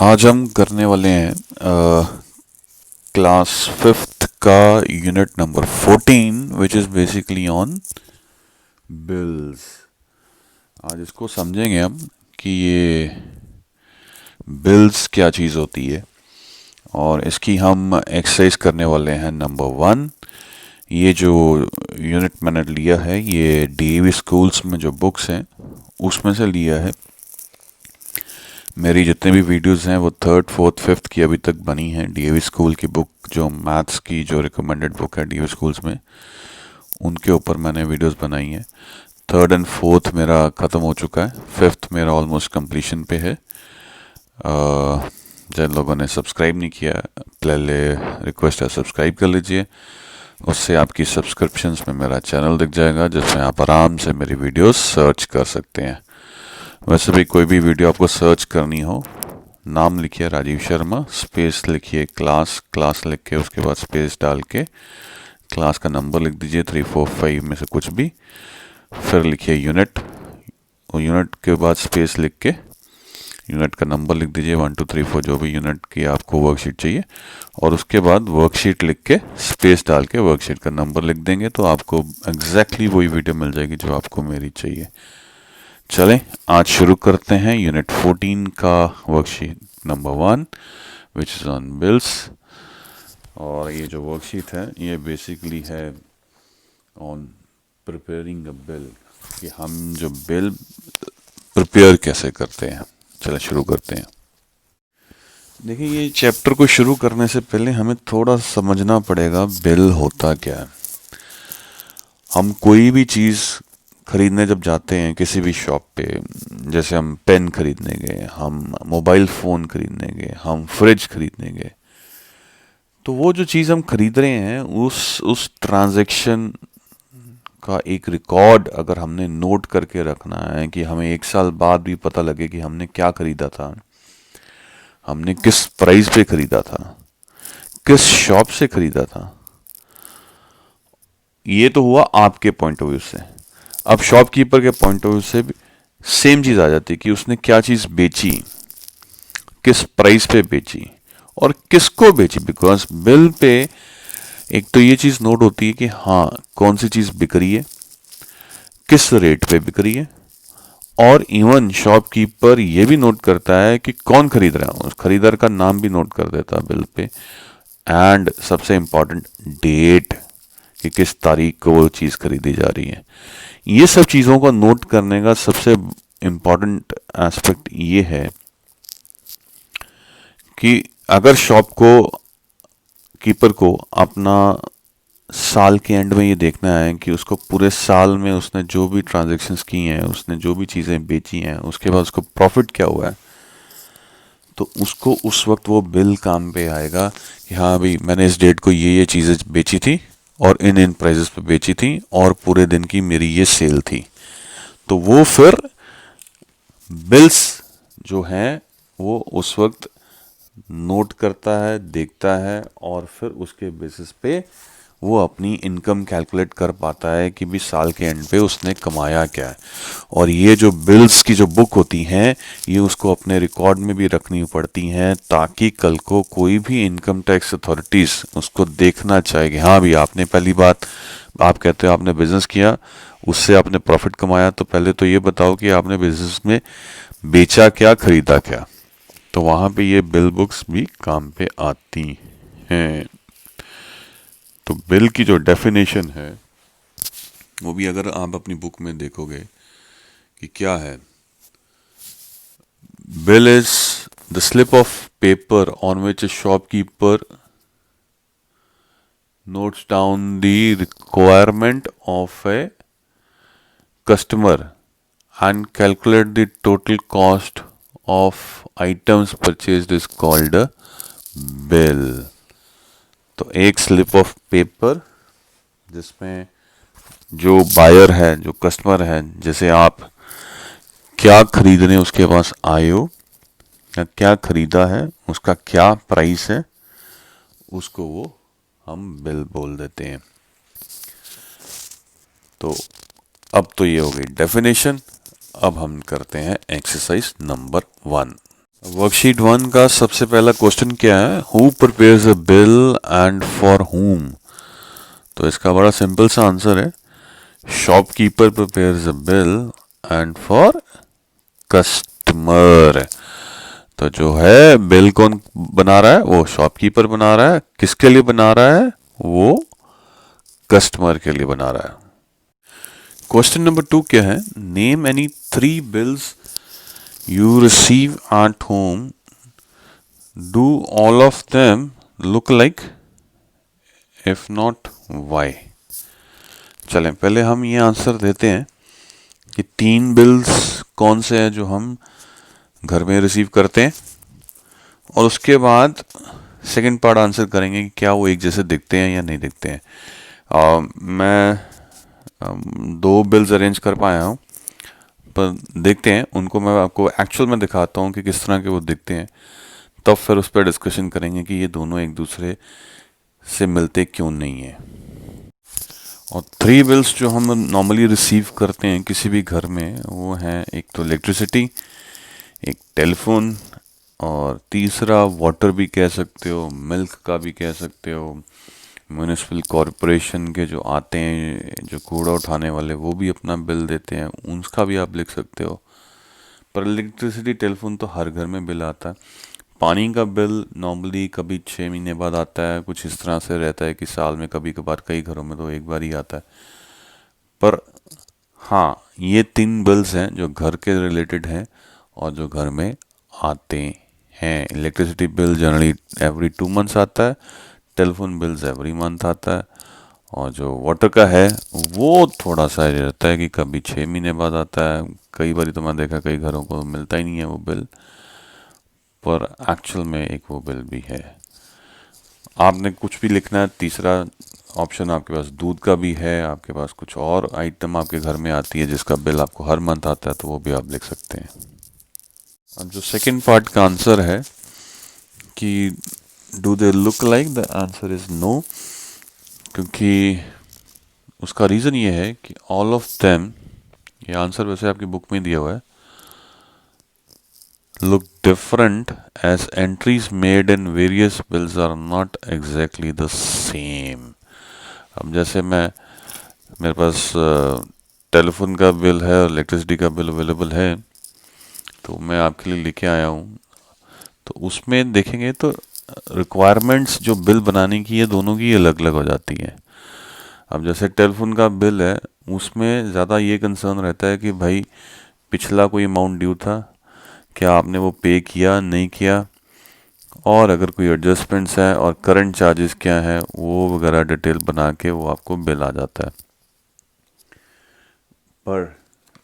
आज हम करने वाले हैं क्लास फिफ्थ का unit number 14 which is basically on bills. आज इसको समझेंगे हम कि ये बिल्स क्या चीज़ होती है और इसकी हम एक्सरसाइज करने वाले हैं नंबर 1। ये जो यूनिट मैंने लिया है ये डीएवी स्कूल्स में जो बुक्स हैं उसमें से लिया है। मेरी जितने भी वीडियोस हैं वो थर्ड फोर्थ फिफ्थ की अभी तक बनी हैं। डीएवी स्कूल की बुक जो मैथ्स की जो रिकमेंडेड बुक है डीएवी स्कूल्स में, उनके ऊपर मैंने वीडियोस बनाई हैं। थर्ड एंड फोर्थ मेरा ख़त्म हो चुका है, फिफ्थ मेरा ऑलमोस्ट कंप्लीशन पे है। जिन लोगों ने सब्सक्राइब नहीं किया पहले रिक्वेस्ट है सब्सक्राइब कर लीजिए, उससे आपकी सब्सक्रिप्शंस में मेरा चैनल दिख जाएगा जिसमें आप आराम से मेरी वीडियोस सर्च कर सकते हैं। वैसे भी कोई भी वीडियो आपको सर्च करनी हो, नाम लिखिए राजीव शर्मा, स्पेस लिखिए क्लास, क्लास लिख के उसके बाद स्पेस डाल के क्लास का नंबर लिख दीजिए 345 में से कुछ भी, फिर लिखिए यूनिट, और यूनिट के बाद स्पेस लिख के यूनिट का नंबर लिख दीजिए 1 2 3 4 जो भी यूनिट की आपको वर्कशीट चाहिए, और उसके बाद वर्कशीट लिख के स्पेस डाल के वर्कशीट का नंबर लिख देंगे तो आपको एग्जैक्टली वही वीडियो मिल जाएगी जो आपको मेरी चाहिए। चलें आज शुरू करते हैं यूनिट 14 का worksheet number 1 which is on bills. और ये जो वर्कशीट है ये बेसिकली है ऑन प्रिपेयरिंग अ बिल, कि हम जो बिल प्रिपेयर कैसे करते हैं। चलें शुरू करते हैं। देखिए ये चैप्टर को शुरू करने से पहले हमें थोड़ा समझना पड़ेगा बिल होता क्या है। हम कोई भी चीज़ खरीदने जब जाते हैं किसी भी शॉप पे, जैसे हम पेन खरीदने गए, हम मोबाइल फ़ोन खरीदने गए, हम फ्रिज खरीदने गए, तो वो जो चीज़ हम खरीद रहे हैं उस ट्रांजैक्शन का एक रिकॉर्ड अगर हमने नोट करके रखना है कि हमें 1 साल बाद भी पता लगे कि हमने क्या खरीदा था, हमने किस प्राइस पे खरीदा था, किस शॉप से खरीदा था। ये तो हुआ आपके पॉइंट ऑफ व्यू से। अब शॉपकीपर के पॉइंट ऑफ व्यू से भी सेम चीज़ आ जाती है कि उसने क्या चीज़ बेची, किस प्राइस पे बेची और किसको बेची। बिकॉज बिल पे एक तो ये चीज़ नोट होती है कि हाँ कौन सी चीज़ बिक रही है, किस रेट पे बिक रही है, और इवन शॉपकीपर ये भी नोट करता है कि कौन खरीद रहा है, उस खरीदार का नाम भी नोट कर देता है बिल पे, एंड सबसे इम्पॉर्टेंट डेट कि किस तारीख को वो चीज़ खरीदी जा रही है। ये सब चीज़ों को नोट करने का सबसे इम्पॉर्टेंट एस्पेक्ट ये है कि अगर शॉप को कीपर को अपना साल के एंड में ये देखना है कि उसको पूरे साल में उसने जो भी ट्रांजैक्शंस की हैं, उसने जो भी चीज़ें बेची हैं, उसके बाद उसको प्रॉफिट क्या हुआ है, तो उसको उस वक्त वो बिल काम पे आएगा कि हाँ भाई मैंने इस डेट को ये चीज़ें बेची थी और इन प्राइजेस पे बेची थी और पूरे दिन की मेरी ये सेल थी। तो वो फिर बिल्स जो हैं वो उस वक्त नोट करता है, देखता है, और फिर उसके बेसिस पे वो अपनी इनकम कैलकुलेट कर पाता है कि भी साल के एंड पे उसने कमाया क्या है। और ये जो बिल्स की जो बुक होती हैं ये उसको अपने रिकॉर्ड में भी रखनी पड़ती हैं ताकि कल को कोई भी इनकम टैक्स अथॉरिटीज़ उसको देखना चाहे कि हाँ भी आपने, पहली बात आप कहते हो आपने बिजनेस किया, उससे आपने प्रॉफिट कमाया, तो पहले तो ये बताओ कि आपने बिजनेस में बेचा क्या, खरीदा क्या। तो वहाँ पे ये बिल बुक्स भी काम पे आती हैं। तो बिल की जो डेफिनेशन है वो भी अगर आप अपनी बुक में देखोगे कि क्या है, bill is the slip of paper on which a shopkeeper notes down the requirement of a customer and calculate the total cost of items purchased is called a bill। तो एक स्लिप ऑफ पेपर जिसमें जो buyer है, जो customer है, जैसे आप क्या खरीदने उसके पास आए हो या क्या खरीदा है, उसका क्या प्राइस है, उसको वो हम बिल बोल देते हैं। तो अब तो ये हो गई डेफिनेशन। अब हम करते हैं एक्सरसाइज नंबर 1। वर्कशीट 1 का सबसे पहला क्वेश्चन क्या है, who prepares a bill and for whom। तो इसका बड़ा सिंपल सा आंसर है, shopkeeper prepares a bill and for customer. तो जो है बिल कौन बना रहा है, वो शॉपकीपर बना रहा है। किसके लिए बना रहा है, वो कस्टमर के लिए बना रहा है। क्वेश्चन नंबर 2 क्या है, name any 3 bills you receive at home, do all of them look like, if not why. चलें पहले हम ये आंसर देते हैं कि 3 बिल्स कौन से हैं जो हम घर में रिसीव करते हैं, और उसके बाद सेकंड पार्ट आंसर करेंगे कि क्या वो एक जैसे दिखते हैं या नहीं दिखते हैं। मैं 2 बिल्स अरेंज कर पाया हूँ, पर देखते हैं उनको मैं आपको एक्चुअल में दिखाता हूँ कि किस तरह के वो दिखते हैं, तब फिर उस पर डिस्कशन करेंगे कि ये दोनों एक दूसरे से मिलते क्यों नहीं है। और 3 बिल्स जो हम नॉर्मली रिसीव करते हैं किसी भी घर में, वो हैं एक तो इलेक्ट्रिसिटी, एक टेलीफोन, और तीसरा वाटर भी कह सकते हो, मिल्क का भी कह सकते हो। म्यूनिसिपल कॉरपोरेशन के जो आते हैं, जो कूड़ा उठाने वाले, वो भी अपना बिल देते हैं, उसका भी आप लिख सकते हो। पर इलेक्ट्रिसिटी टेलीफोन तो हर घर में बिल आता है। पानी का बिल नॉर्मली कभी 6 महीने बाद आता है, कुछ इस तरह से रहता है कि साल में कभी कभार, कई घरों में तो एक बार ही आता है। पर हाँ, ये 3 बिल्स हैं जो घर के रिलेटेड हैं और जो घर में आते हैं। Electricity bill generally every 2 months आता है, टेलीफोन बिल्स एवरी मंथ आता है, और जो वाटर का है वो थोड़ा सा ये रहता है कि कभी 6 महीने बाद आता है। कई बार तो मैं देखा कई घरों को मिलता ही नहीं है वो बिल, पर एक्चुअल में एक वो बिल भी है। आपने कुछ भी लिखना है, तीसरा ऑप्शन आपके पास दूध का भी है, आपके पास कुछ और आइटम आपके घर में आती है जिसका बिल आपको हर मंथ आता है, तो वो भी आप लिख सकते हैं। अब जो सेकंड पार्ट का आंसर है कि do they look like, the answer is no, क्योंकि उसका रीज़न ये है कि ऑल ऑफ देम, ये आंसर वैसे आपकी बुक में दिया हुआ है, look different as entries made in various bills are not exactly the same। अब जैसे मेरे पास टेलीफोन का बिल है और इलेक्ट्रिसिटी का बिल अवेलेबल है, तो मैं आपके लिए लेके आया हूँ। तो उसमें देखेंगे तो रिक्वायरमेंट्स जो बिल बनाने की है दोनों की अलग अलग हो जाती है। अब जैसे टेलीफोन का बिल है, उसमें ज़्यादा ये कंसर्न रहता है कि भाई पिछला कोई अमाउंट ड्यू था, क्या आपने वो पे किया नहीं किया, और अगर कोई एडजस्टमेंट्स हैं और करंट चार्जेस क्या हैं वो वगैरह डिटेल बना के वो आपको बिल आ जाता है। पर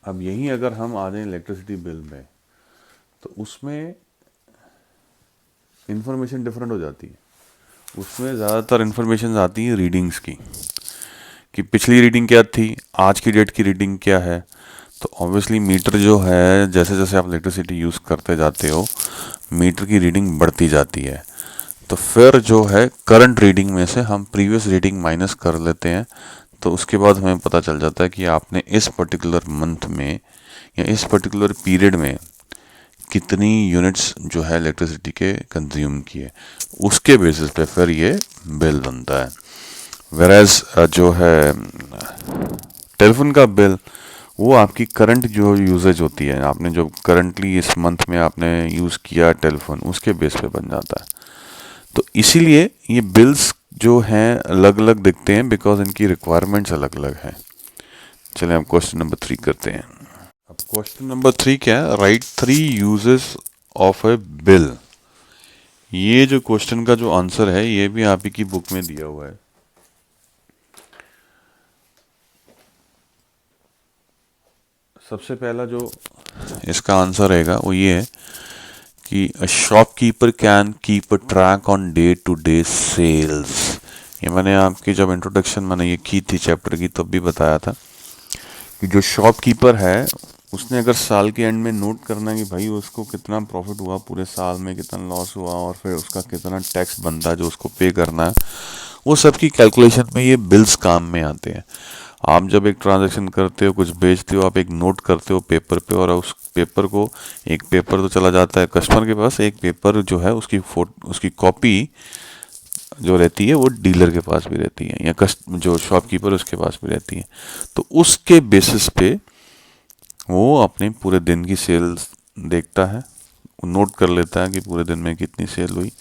अब यही अगर हम आ जाएं इलेक्ट्रिसिटी बिल में, तो उसमें इंफॉर्मेशन डिफरेंट हो जाती है। उसमें ज़्यादातर इंफॉर्मेशन आती है रीडिंग्स की, कि पिछली रीडिंग क्या थी, आज की डेट की रीडिंग क्या है। तो ऑब्वियसली मीटर जो है, जैसे जैसे आप इलेक्ट्रिसिटी यूज़ करते जाते हो, मीटर की रीडिंग बढ़ती जाती है। तो फिर जो है करंट रीडिंग में से हम प्रीवियस रीडिंग माइनस कर लेते हैं, तो उसके बाद हमें पता चल जाता है कि आपने इस पर्टिकुलर मंथ में या इस पर्टिकुलर पीरियड में कितनी यूनिट्स जो है इलेक्ट्रिसिटी के कंज्यूम किए। उसके बेसिस पे फिर ये बिल बनता है। वेराज जो है टेलीफोन का बिल, वो आपकी करंट जो यूजेज होती है, आपने जो करंटली इस मंथ में आपने यूज़ किया टेलीफोन, उसके बेस पे बन जाता है। तो इसीलिए ये बिल्स जो हैं अलग अलग दिखते हैं, बिकॉज इनकी रिक्वायरमेंट्स अलग अलग हैं। चलिए हम क्वेश्चन नंबर 3 करते हैं। अब क्वेश्चन नंबर 3 क्या है, right 3 uses of A bill. ये जो क्वेश्चन का जो आंसर है ये भी आप ही की बुक में दिया हुआ है। सबसे पहला जो इसका आंसर रहेगा वो ये है कि a shopkeeper can keep a track on day to day sales. ये मैंने आपकी जब इंट्रोडक्शन मैंने ये की थी चैप्टर की, तब भी बताया था कि जो शॉपकीपर है उसने अगर साल के एंड में नोट करना है कि भाई उसको कितना प्रॉफिट हुआ पूरे साल में, कितना लॉस हुआ, और फिर उसका कितना टैक्स बनता है जो उसको पे करना है, वो सब की कैलकुलेशन में ये बिल्स काम में आते हैं। आप जब एक ट्रांजैक्शन करते हो, कुछ बेचते हो, आप एक नोट करते हो पेपर पे, और उस पेपर को, एक पेपर तो चला जाता है कस्टमर के पास, एक पेपर जो है उसकी कॉपी जो रहती है वो डीलर के पास भी रहती है, या जो शॉपकीपर उसके पास भी रहती है। तो उसके बेसिस पे वो अपने पूरे दिन की सेल्स देखता है, नोट कर लेता है कि पूरे दिन में कितनी सेल हुई,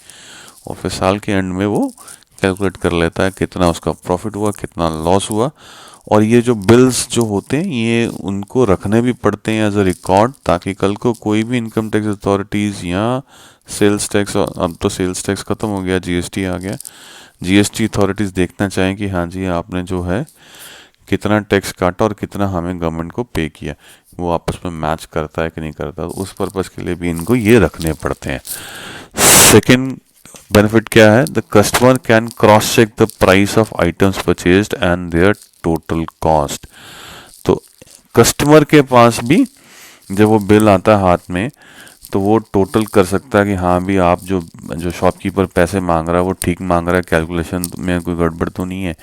और फिर साल के एंड में वो कैलकुलेट कर लेता है कितना उसका प्रॉफिट हुआ, कितना लॉस हुआ। और ये जो बिल्स जो होते हैं, ये उनको रखने भी पड़ते हैं एज अ रिकॉर्ड, ताकि कल को कोई भी इनकम टैक्स अथॉरिटीज़ या सेल्स टैक्स, अब तो सेल्स टैक्स ख़त्म हो गया, जीएसटी आ गया, जीएसटी अथॉरिटीज़ देखना चाहें कि हाँ जी आपने जो है कितना टैक्स काटा और कितना हमें गवर्नमेंट को पे किया, वो आपस में मैच करता है कि नहीं करता, तो उस पर्पज़ के लिए भी इनको ये रखने पड़ते हैं। सेकेंड बेनिफिट क्या है? The customer can cross check the price of items purchased and their total cost. तो कस्टमर के पास भी जब वो बिल आता है हाथ में, तो वो टोटल कर सकता है कि हाँ भी आप जो शॉपकीपर पैसे मांग रहा है वो ठीक मांग रहा है, कैलकुलेशन में कोई गड़बड़ तो नहीं है।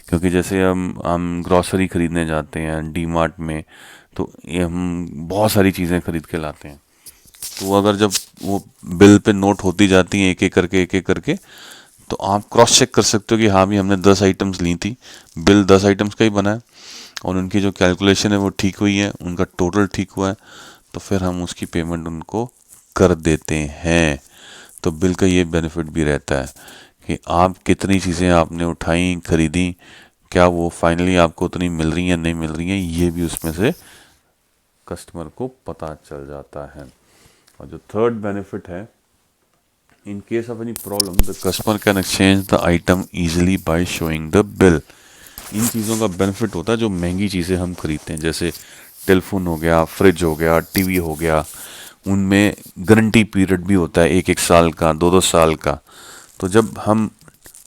क्योंकि जैसे हम ग्रॉसरी खरीदने जाते हैं डी मार्ट में, तो ये हम बहुत सारी चीज़ें खरीद के लाते हैं, तो अगर जब वो बिल पे नोट होती जाती हैं एक एक करके, तो आप क्रॉस चेक कर सकते हो कि हाँ भी हमने 10 आइटम्स ली थी, बिल 10 आइटम्स का ही बना है, और उनकी जो कैलकुलेशन है वो ठीक हुई है, उनका टोटल ठीक हुआ है, तो फिर हम उसकी पेमेंट उनको कर देते हैं। तो बिल का ये बेनिफिट भी रहता है कि आप कितनी चीज़ें आपने उठाई, खरीदी, क्या वो फाइनली आपको उतनी मिल रही हैं नहीं मिल रही हैं, ये भी उसमें से कस्टमर को पता चल जाता है। और जो थर्ड बेनिफिट है, in case of any problem the customer can exchange the item easily by showing the bill. इन चीज़ों का बेनिफिट होता है जो महंगी चीज़ें हम खरीदते हैं, जैसे टेलीफोन हो गया, फ्रिज हो गया, टीवी हो गया, उनमें गारंटी पीरियड भी होता है 1 1 साल का, 2 2 साल का। तो जब हम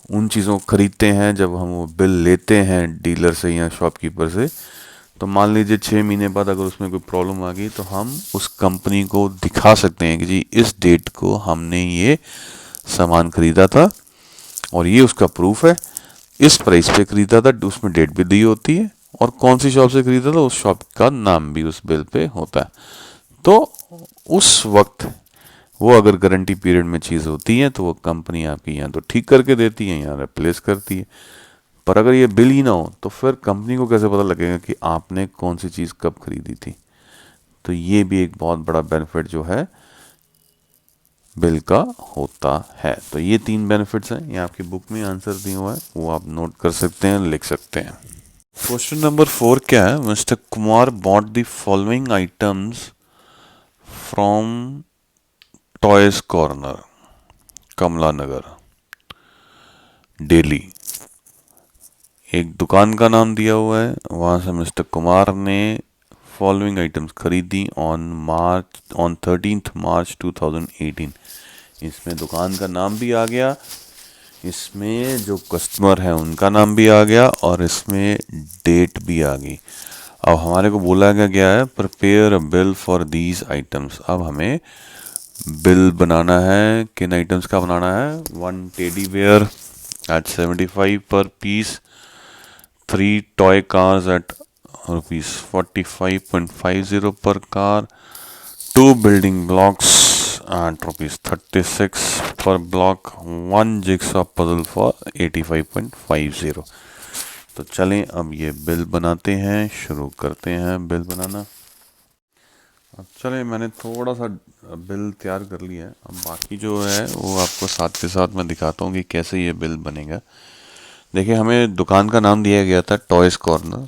उन चीज़ों को खरीदते हैं, जब हम वो बिल लेते हैं डीलर से या शॉपकीपर से, तो मान लीजिए 6 महीने बाद अगर उसमें कोई प्रॉब्लम आ गई, तो हम उस कंपनी को दिखा सकते हैं कि जी इस डेट को हमने ये सामान खरीदा था और ये उसका प्रूफ है, इस प्राइस पे खरीदा था, उसमें डेट भी दी होती है, और कौन सी शॉप से खरीदा था उस शॉप का नाम भी उस बिल पे होता है। तो उस वक्त वो अगर गारंटी पीरियड में चीज़ होती है तो वो कंपनी आपकी यहाँ तो ठीक करके देती है, यहाँ रिप्लेस करती है। पर अगर ये बिल ही ना हो, तो फिर कंपनी को कैसे पता लगेगा कि आपने कौन सी चीज़ कब खरीदी थी? तो ये भी एक बहुत बड़ा बेनिफिट जो है बिल का होता है। तो ये 3 बेनिफिट्स हैं, ये आपकी बुक में आंसर दिया हुआ है, वो आप नोट कर सकते हैं, लिख सकते हैं। क्वेश्चन नंबर 4 क्या है? Mister Kumar bought the following items from toys corner, Kamla Nagar, Delhi. एक दुकान का नाम दिया हुआ है, वहाँ से मिस्टर कुमार ने फॉलोइंग आइटम्स खरीदी ऑन 13th March 2018। इसमें दुकान का नाम भी आ गया, इसमें जो कस्टमर है उनका नाम भी आ गया, और इसमें डेट भी आ गई। अब हमारे को बोला गया है prepare a bill for these items. अब हमें बिल बनाना है, किन आइटम्स का बनाना है? 1 teddy bear at 75 per piece, 3 toy cars at ₹45.50 per car, 2 building blocks at ₹36 per block, 1 jigsaw puzzle for 85.50। तो चलें अब ये बिल बनाते हैं, शुरू करते हैं बिल बनाना। अब चलें, मैंने थोड़ा सा बिल तैयार कर लिया है, अब बाकी जो है वो आपको साथ के साथ मैं दिखाता हूँ कि कैसे ये बिल बनेगा। देखिए, हमें दुकान का नाम दिया गया था टॉयज कॉर्नर,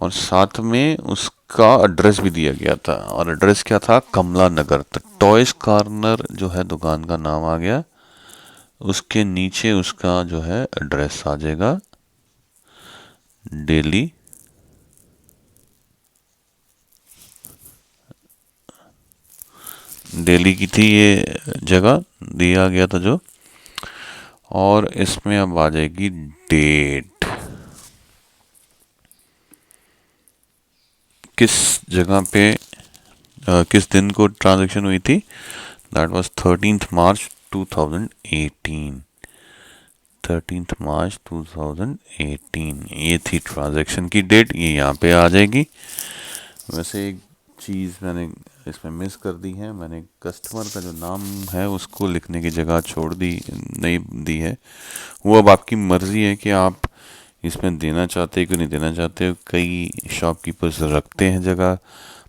और साथ में उसका एड्रेस भी दिया गया था, और एड्रेस क्या था? कमला नगर। तो टॉयज कॉर्नर जो है दुकान का नाम आ गया, उसके नीचे उसका जो है एड्रेस आ जाएगा, दिल्ली, दिल्ली की थी ये जगह, दिया गया था जो। और इसमें अब आ जाएगी डेट, किस जगह पे किस दिन को ट्रांजैक्शन हुई थी? That was 13th March 2018। 13 मार्च 2018, ये थी ट्रांजैक्शन की डेट, ये यहाँ पे आ जाएगी। वैसे एक चीज़ मैंने इसमें मिस कर दी है, मैंने कस्टमर का जो नाम है उसको लिखने की जगह छोड़ दी, नहीं दी है। वो अब आपकी मर्ज़ी है कि आप इसमें देना चाहते हो कि नहीं देना चाहते हो। कई शॉपकीपर्स रखते हैं जगह,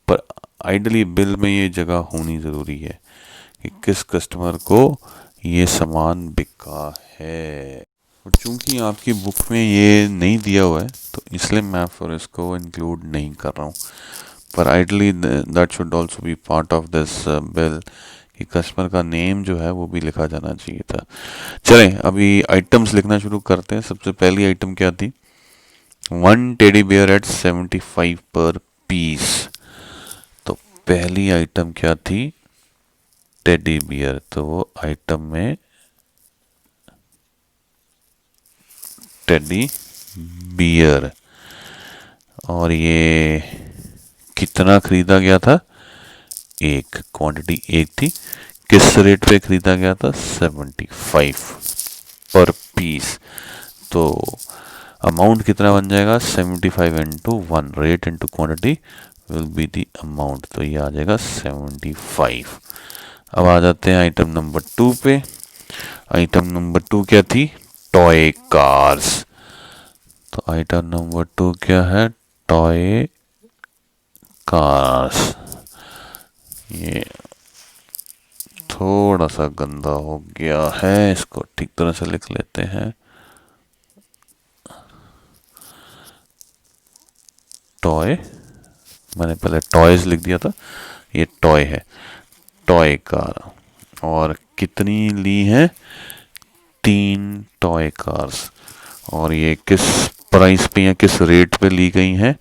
पर आइडली बिल में ये जगह होनी ज़रूरी है कि किस कस्टमर को ये सामान बिका है। और चूंकि आपकी बुक में ये नहीं दिया हुआ है तो इसलिए मैं फिर इसको इंक्लूड नहीं कर रहा हूँ। पर ideally that should also be part of this bill कि कस्टमर का नेम जो है वो भी लिखा जाना चाहिए था। चलें अभी आइटम्स लिखना शुरू करते हैं। सबसे पहली आइटम क्या थी? 1 teddy bear eight 75 per piece. तो पहली आइटम क्या थी? Teddy bear. तो वो आइटम में टेडी बियर, और ये कितना खरीदा गया था? एक, क्वांटिटी एक थी। किस रेट पे खरीदा गया था? 75 पर पीस। तो अमाउंट कितना बन जाएगा? 75 into 1, rate into quantity will be the amount, तो ये आ जाएगा 75। अब आ जाते हैं आइटम नंबर 2 पे। आइटम नंबर 2 क्या थी? Toy cars. तो आइटम नंबर 2 क्या है? Toy cars. ये थोड़ा सा गंदा हो गया है, इसको ठीक तरह से लिख लेते हैं। टॉय, मैंने पहले टॉयज लिख दिया था, ये टॉय है, टॉय कार। और कितनी ली है? 3 टॉय कार्स। और ये किस प्राइस पे या किस रेट पे ली गई हैं?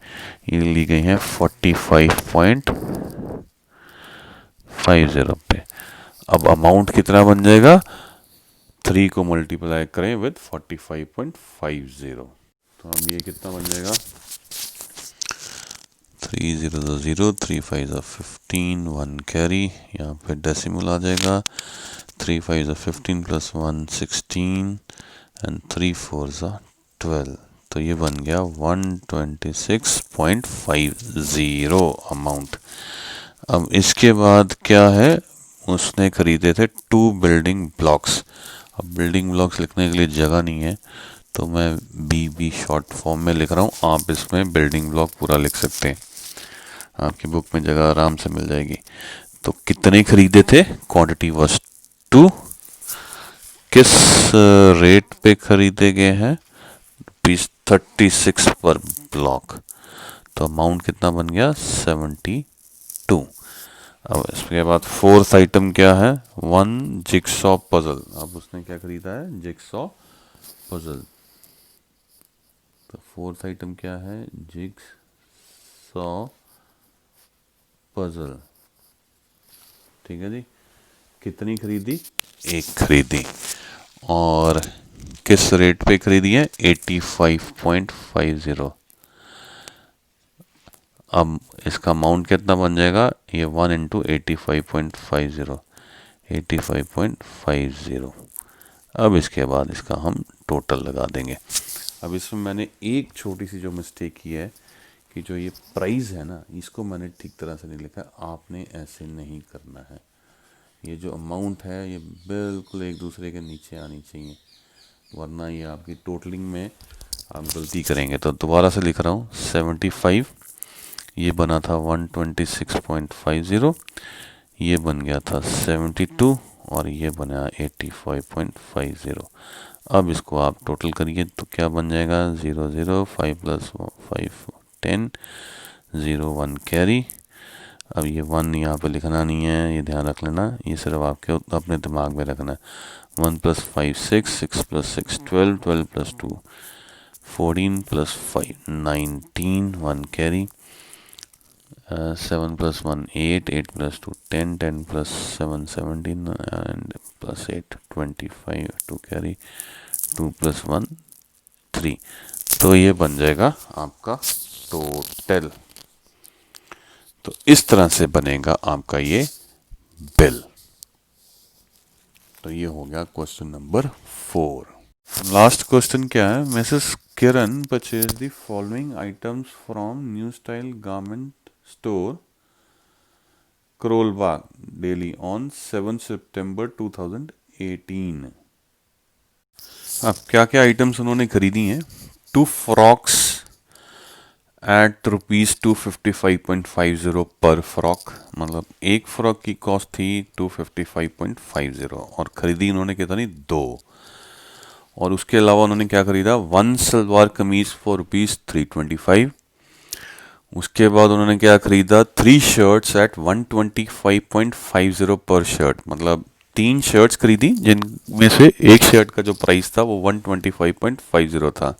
ये ली गई हैं 45.50 पे। अब अमाउंट कितना बन जाएगा? 3 को मल्टीप्लाई करें विद 45.50, तो अब ये कितना बन जाएगा? 3 0 0, 3 5 15, 1 कैरी, यहाँ पे डेसिमल आ जाएगा। 3 5 15 प्लस 1 16 एंड 3 4 12, तो ये बन गया 126.50 अमाउंट। अब इसके बाद क्या है? उसने खरीदे थे 2 बिल्डिंग ब्लॉक्स। अब बिल्डिंग ब्लॉक्स लिखने के लिए जगह नहीं है तो मैं BB शॉर्ट फॉर्म में लिख रहा हूँ। आप इसमें बिल्डिंग ब्लॉक पूरा लिख सकते हैं, आपकी बुक में जगह आराम से मिल जाएगी। तो कितने खरीदे थे? Quantity was 2। किस रेट पे खरीदे गए हैं? ₹36 पर ब्लॉक। तो अमाउंट कितना बन गया? 72। अब इसके बाद फोर्थ आइटम क्या है? 1 जिगसॉ पजल। अब उसने क्या खरीदा है? Jigsaw puzzle. तो फोर्थ आइटम क्या है? Jigsaw puzzle. ठीक है जी। कितनी खरीदी? एक खरीदी। और किस रेट पे खरीदी है? 85.50। अब इसका अमाउंट कितना बन जाएगा? ये 1 इंटू 85.50, 85.50। अब इसके बाद इसका हम टोटल लगा देंगे। अब इसमें मैंने एक छोटी सी जो मिस्टेक की है कि जो ये प्राइस है ना, इसको मैंने ठीक तरह से नहीं लिखा। आपने ऐसे नहीं करना है। ये जो अमाउंट है ये बिल्कुल एक दूसरे के नीचे आनी चाहिए, वरना ये आपकी टोटलिंग में आप गलती करेंगे। तो दोबारा से लिख रहा हूँ। 75 ये बना था 126.50, ये बन गया था 72 और ये बना 85.50। अब इसको आप टोटल करिए तो क्या बन जाएगा? 0 0, 5 प्लस 5 10, 0 1 कैरी। अब ये 1 यहाँ पे लिखना नहीं है, ये ध्यान रख लेना, ये सिर्फ आपके अपने दिमाग में रखना है। 1 plus 5 6, 6 plus 6 12, 12 plus 2 14 plus 5 19, 1 carry. 7 plus 1 8, 8 plus 2 10, 10 plus 7 17 and plus 8 25, 2 carry, 2 plus 1 3। तो ये बन जाएगा आपका टोटल। तो इस तरह से बनेगा आपका ये बिल। तो ये हो गया क्वेश्चन नंबर 4। लास्ट क्वेश्चन क्या है, Mrs Kiran purchase the following items from new style garment store Karol Bagh daily on 7 सितंबर 2018। अब क्या क्या आइटम्स उन्होंने खरीदी हैं, 2 फ्रॉक्स एट ₹255.50 पर फ्रॉक, मतलब एक फ्रॉक की कॉस्ट थी 255.50 और खरीदी उन्होंने कितनी, 2। और उसके अलावा उन्होंने क्या खरीदा, 1 सलवार कमीज फॉर ₹325। उसके बाद उन्होंने क्या खरीदा, 3 शर्ट्स एट 125.50 पर शर्ट, मतलब 3 शर्ट्स खरीदी जिनमें से एक शर्ट का जो प्राइस था वो 125.50 था।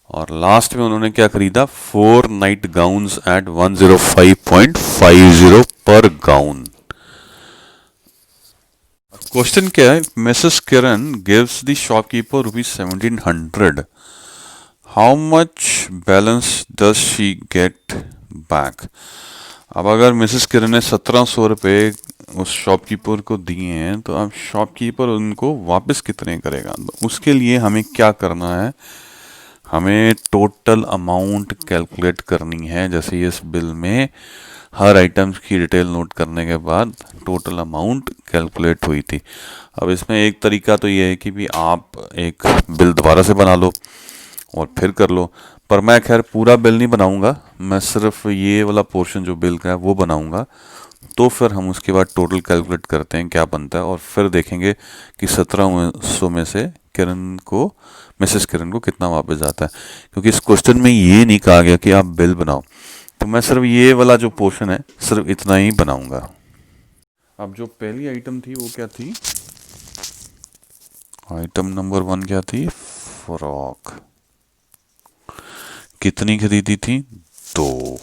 और लास्ट में उन्होंने क्या खरीदा, 4 नाइट गाउन्स एट 105.50 पर गाउन। क्वेश्चन क्या है, Mrs Kiran gives the shopkeeper ₹1700, how much balance does she get back. अब अगर मिसेस किरण ने 1700 रुपये उस शॉपकीपर को दिए हैं तो अब शॉपकीपर उनको वापस कितने करेगा, तो उसके लिए हमें क्या करना है, हमें टोटल अमाउंट कैलकुलेट करनी है। जैसे इस बिल में हर आइटम्स की डिटेल नोट करने के बाद टोटल अमाउंट कैलकुलेट हुई थी। अब इसमें एक तरीका तो ये है कि भी आप एक बिल दोबारा से बना लो और फिर कर लो, पर मैं खैर पूरा बिल नहीं बनाऊंगा, मैं सिर्फ ये वाला पोर्शन जो बिल का है वो बनाऊंगा। तो फिर हम उसके बाद टोटल कैलकुलेट करते हैं क्या बनता है और फिर देखेंगे कि 1700 में से किरण को, मिसेस किरण को कितना वापस आता है। क्योंकि इस क्वेश्चन में ये नहीं कहा गया कि आप बिल बनाओ, तो मैं सिर्फ ये वाला जो पोर्शन है सिर्फ इतना ही बनाऊंगा। अब जो पहली आइटम थी वो क्या थी, आइटम नंबर 1 क्या थी, फ्रॉक। कितनी खरीदी थी, 2।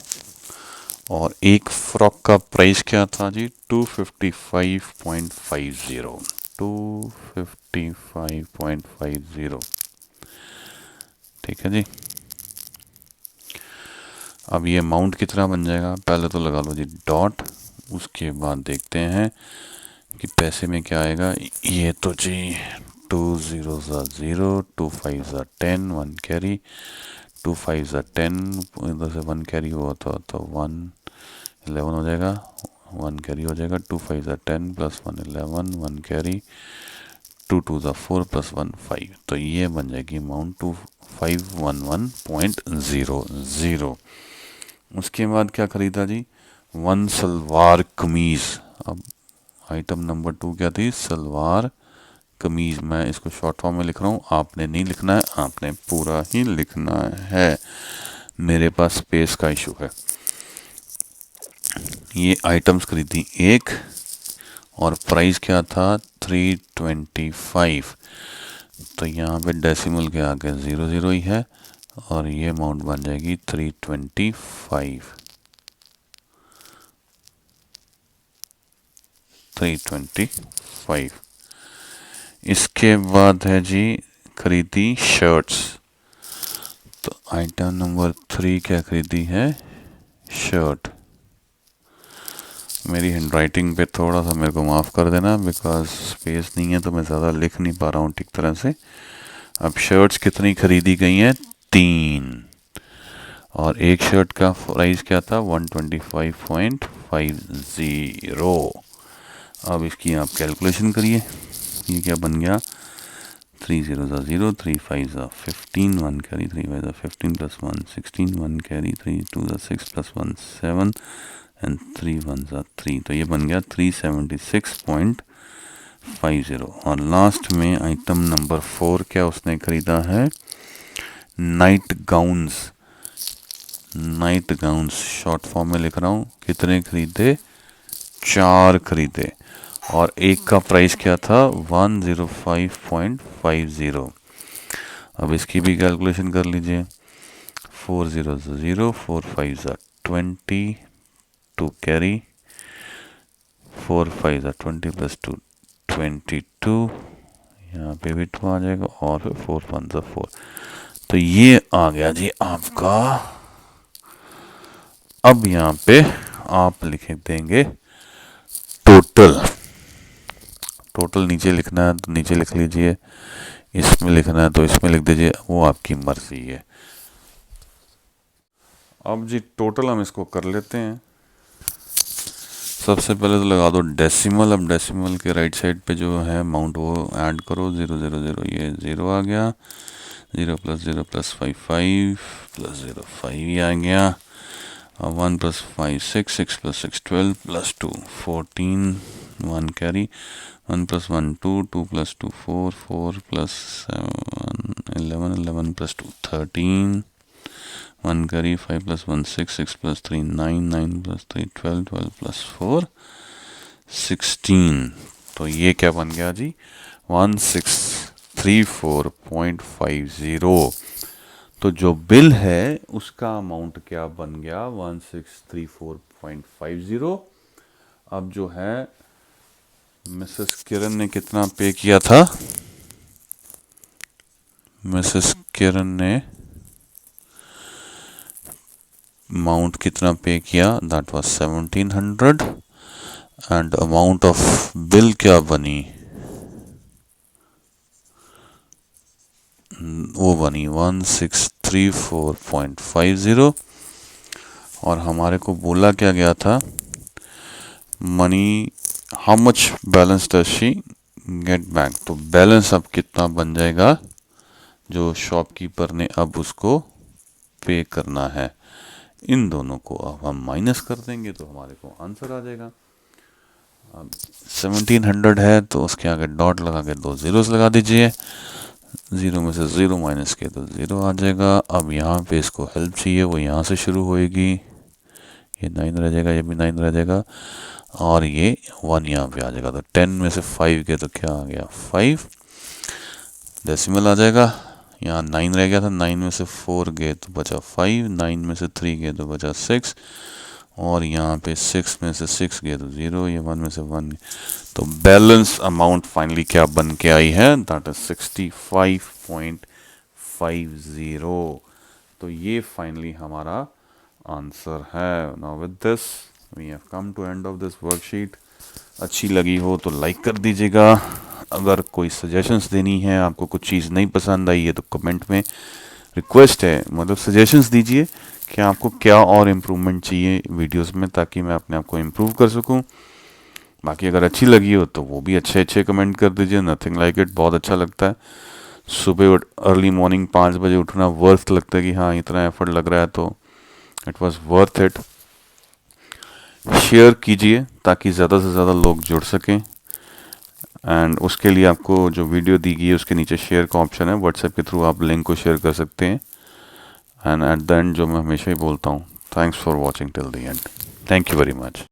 और एक फ्रॉक का प्राइस क्या था जी, 255.50, 255.50। ठीक है जी। अब ये अमाउंट कितना बन जाएगा, पहले तो लगा लो जी डॉट, उसके बाद देखते हैं कि पैसे में क्या आएगा। ये तो जी 2 0 0, 2 5 10, 1 कैरी, 2 5 10, इधर से 1 कैरी हुआ था तो 1 11 हो जाएगा, 1 कैरी हो जाएगा, 2 5 10 प्लस 1 11, 1 कैरी, 2 2 4 प्लस 1 5, तो ये बन जाएगी अमाउंट 2511.00। उसके बाद क्या खरीदा जी, 1 सलवार कमीज। अब आइटम नंबर 2 क्या थी, सलवार कमीज। मैं इसको शॉर्ट फॉर्म में लिख रहा हूँ, आपने नहीं लिखना है, आपने पूरा ही लिखना है, मेरे पास स्पेस का इशू है। ये आइटम्स खरीदी 1 और प्राइस क्या था 325, तो यहाँ पे डेसिमल के आगे 00 ही है और ये अमाउंट बन जाएगी 325। 325। इसके बाद है जी खरीदी शर्ट्स, तो आइटम नंबर 3 क्या खरीदी है, शर्ट। मेरी हैंडराइटिंग पे थोड़ा सा मेरे को माफ़ कर देना, बिकॉज स्पेस नहीं है तो मैं ज़्यादा लिख नहीं पा रहा हूँ ठीक तरह से। अब शर्ट्स कितनी खरीदी गई हैं, 3, और एक शर्ट का प्राइस क्या था 125.50। अब इसकी आप कैलकुलेशन करिए, ये क्या बन गया, 3 0 0, 3 5 15, 1 carry, 3 5 15 plus 1 16, 1 carry, 3 2 6 plus 1 7 and 3 1 3, तो ये बन गया 376.50। और लास्ट में आइटम नंबर 4 क्या उसने खरीदा है, night gowns. Night gowns short form में लिख रहा हूँ, कितने खरीदे, 4 खरीदे और एक का प्राइस क्या था 105.50। अब इसकी भी कैलकुलेशन कर लीजिए, 4 0 0, 4 5 20, 2 कैरी, 4 5 20 प्लस 2 22, यहाँ पे भी 2 आ जाएगा और फिर 4 1 4, तो ये आ गया जी आपका। अब यहाँ पे आप लिख देंगे टोटल, टोटल नीचे लिखना है तो नीचे लिख लीजिए, इसमें लिखना है तो इसमें लिख दीजिए, वो आपकी मर्जी है। अब जी टोटल हम इसको कर लेते हैं। सबसे पहले तो लगा दो डेसिमल। अब डेसिमल के राइट साइड पे जो है अमाउंट वो ऐड करो, 000, ये 0 आ गया, 0 + 5 5 + 0 5 ही आ गया। 1 + 5 6 6 + 6 12 + 2 14 1 कैरी, 1 + 1 2 2 + 2 4 4 + 7 11 11 + 2 13 1 कैरी, 5 + 1 6 6 + 3 9 9 + 3 12 12 + 4 16। तो ये क्या बन गया जी, 1634.50। तो जो बिल है उसका अमाउंट क्या बन गया, 1634.50। अब जो है मिसेस किरण ने कितना पे किया था, मिसेस किरण ने अमाउंट कितना पे किया, that was 1700। And amount of bill क्या बनी, वो बनी 1634.50। और हमारे को बोला क्या गया था, money how much balance does she get back. तो बैलेंस अब कितना बन जाएगा जो शॉपकीपर ने अब उसको पे करना है, इन दोनों को अब हम माइनस कर देंगे तो हमारे को आंसर आ जाएगा। अब 1700 है तो उसके आगे डॉट लगा के 2 zeros लगा दीजिए, 0 में से 0 माइनस किया तो 0 आ जाएगा। अब यहाँ पे इसको हेल्प चाहिए, वो यहाँ से शुरू होएगी, ये 9 रह जाएगा, ये भी 9 रह जाएगा, और ये 1 यहाँ पे आ जाएगा। तो 10 में से 5 गए तो क्या आ गया 5, डेसिमल आ जाएगा। यहाँ 9 रह गया था, 9 में से 4 गए तो बचा 5, 9 में से 3 गए तो बचा 6, और यहाँ पे 6 में से 6 गए तो 0, ये 1 में से 1। तो बैलेंस अमाउंट फाइनली क्या बन के आई है, दैट इज 65.50। तो ये फाइनली हमारा आंसर है। Now with this we have come to end of this worksheet. अच्छी लगी हो तो लाइक कर दीजिएगा। अगर कोई सजेशंस देनी है, आपको कुछ चीज़ नहीं पसंद आई है तो कमेंट में रिक्वेस्ट है, मतलब सजेशंस दीजिए कि आपको क्या और इम्प्रूवमेंट चाहिए वीडियोस में, ताकि मैं अपने आप को इम्प्रूव कर सकूं। बाकी अगर अच्छी लगी हो तो वो भी अच्छे अच्छे कमेंट कर दीजिए, नथिंग लाइक इट, बहुत अच्छा लगता है। सुबह अर्ली मॉर्निंग 5 बजे उठना वर्थ लगता है कि हाँ इतना एफर्ट लग रहा है, तो it was worth it. Share कीजिए ताकि ज़्यादा से ज़्यादा लोग जुड़ सकें। एंड उसके लिए आपको जो वीडियो दी गई है उसके नीचे शेयर का ऑप्शन है, व्हाट्सएप के थ्रू आप लिंक को शेयर कर सकते हैं। एंड एट द एंड जो मैं हमेशा ही बोलता हूँ, thanks for watching till the end, thank you very much.